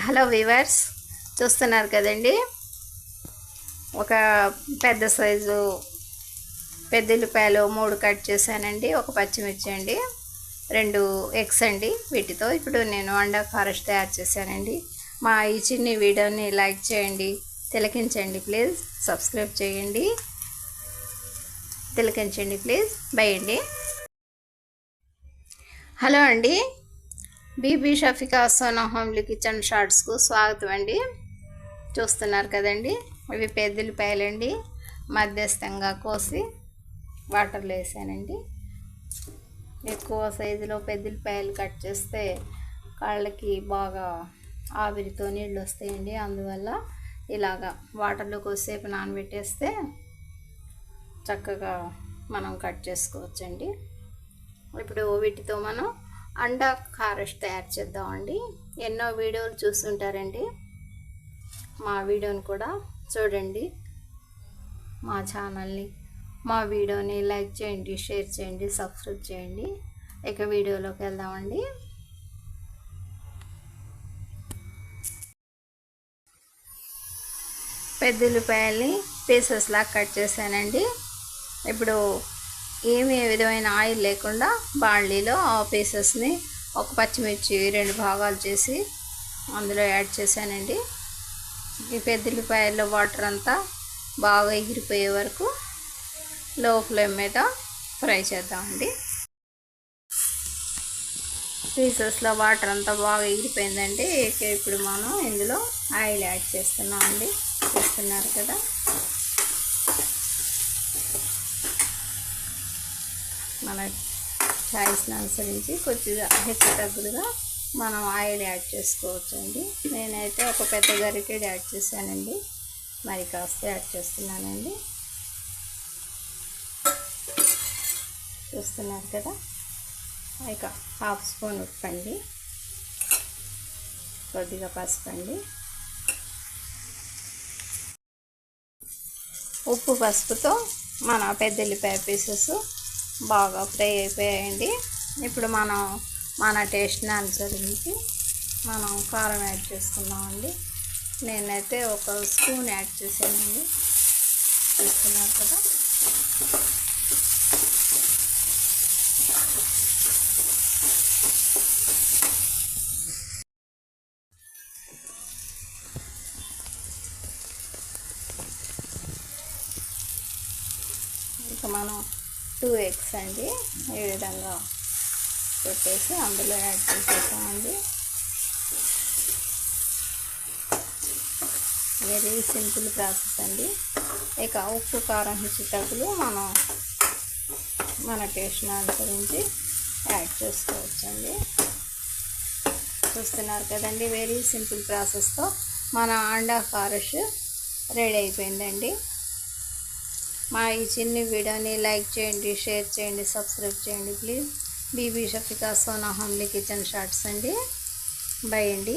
Hello weavers, చూస్తున్నారు కదండి. ఒక పెద్ద సైజు పెద్ద ఉల్లిపాయలు 3 కట్ చేశానండి. ఒక పచ్చిమిర్చి అండి, 2 ఎగ్స్ అండి. వీటితో ఇప్పుడు నేను అండా ఖారష్ తయారు చేశానండి. మా ఈ చిన్ని వీడియోని లైక్ చేయండి, తిలకించండి ప్లీజ్. సబ్స్క్రైబ్ చేయండి, తిలకించండి ప్లీజ్. బై అండి. హలో అండి, బీబీ షఫికా సోనా హోమ్లీ కిచెన్ షార్ట్స్కు స్వాగతం అండి. చూస్తున్నారు కదండి, ఇవి పెద్ద ఉల్లిపాయలండి. మధ్యస్థంగా కోసి వాటర్లో వేసానండి. ఎక్కువ సైజులో పెద్ద ఉల్లిపాయలు కట్ చేస్తే కాళ్ళకి బాగా ఆవిరితో నీళ్ళు వస్తాయండి. అందువల్ల ఇలాగా వాటర్లో కొద్దిసేపు నానబెట్టేస్తే చక్కగా మనం కట్ చేసుకోవచ్చండి. ఇప్పుడు వీటితో మనం అండా ఖారష్ తయారు చేద్దామండి. ఎన్నో వీడియోలు చూస్తుంటారండి, మా వీడియోని కూడా చూడండి. మా ఛానల్ని, మా వీడియోని లైక్ చేయండి, షేర్ చేయండి, సబ్స్క్రైబ్ చేయండి. ఇక వీడియోలోకి వెళ్దామండి. పెద్ద ఉల్లిపాయల్ని పీసెస్లా కట్ చేశానండి. ఇప్పుడు ఏ విధమైన ఆయిల్ లేకుండా బాండీలో ఆ పీసెస్ని ఒక పచ్చిమిర్చి 2 భాగాలు చేసి అందులో యాడ్ చేశానండి. ఈ పెద్ద ఉల్లిపాయల్లో వాటర్ అంతా బాగా ఎగిరిపోయే వరకు లో ఫ్లేమ్ మీద ఫ్రై చేద్దామండి. పీసెస్లో వాటర్ అంతా బాగా ఎగిరిపోయిందండి. ఇప్పుడు మనం ఇందులో ఆయిల్ యాడ్ చేస్తున్నామండి. చూస్తున్నారు కదా, మన చాయిస్ని అనుసరించి కొద్దిగా హెచ్చు తగ్గులుగా మనం ఆయిల్ యాడ్ చేసుకోవచ్చండి. నేనైతే ఒక పెద్ద గరిటెడ్ యాడ్ చేశానండి, మరి కాస్త యాడ్ చేస్తున్నానండి. చూస్తున్నారు కదా, ఇక 1/2 స్పూన్ ఉప్పు అండి, కొద్దిగా పసుపు అండి. ఉప్పు పసుపుతో మన పెద్ద ఉల్లిపాయ పీసెస్ బాగా ఫ్రై అయిపోయాయండి. ఇప్పుడు మనం మన టేస్ట్ని అనుసరించి మనం కారం యాడ్ చేసుకుందామండి. నేనైతే 1 స్పూన్ యాడ్ చేశానండి. చూస్తున్నారు కదా, ఇక మనం 2 ఎగ్స్ అండి ఈ విధంగా పెట్టేసి అందులో యాడ్ చేసేసామండి. వెరీ సింపుల్ ప్రాసెస్ అండి. ఇక ఉప్పు కారం హెచ్చు తగ్గులు మనం మన టేస్ట్ని అనుసరించి యాడ్ చేసుకోవచ్చండి. చూస్తున్నారు కదండి, వెరీ సింపుల్ ప్రాసెస్తో మన అండా ఖారష్ రెడీ అయిపోయిందండి. మా ఈ చిన్ని వీడియోని లైక్ చేయండి, షేర్ చేయండి, సబ్స్క్రైబ్ చేయండి please. Bibi Shafika Sona homely kitchen shorts అండి. బై అండి.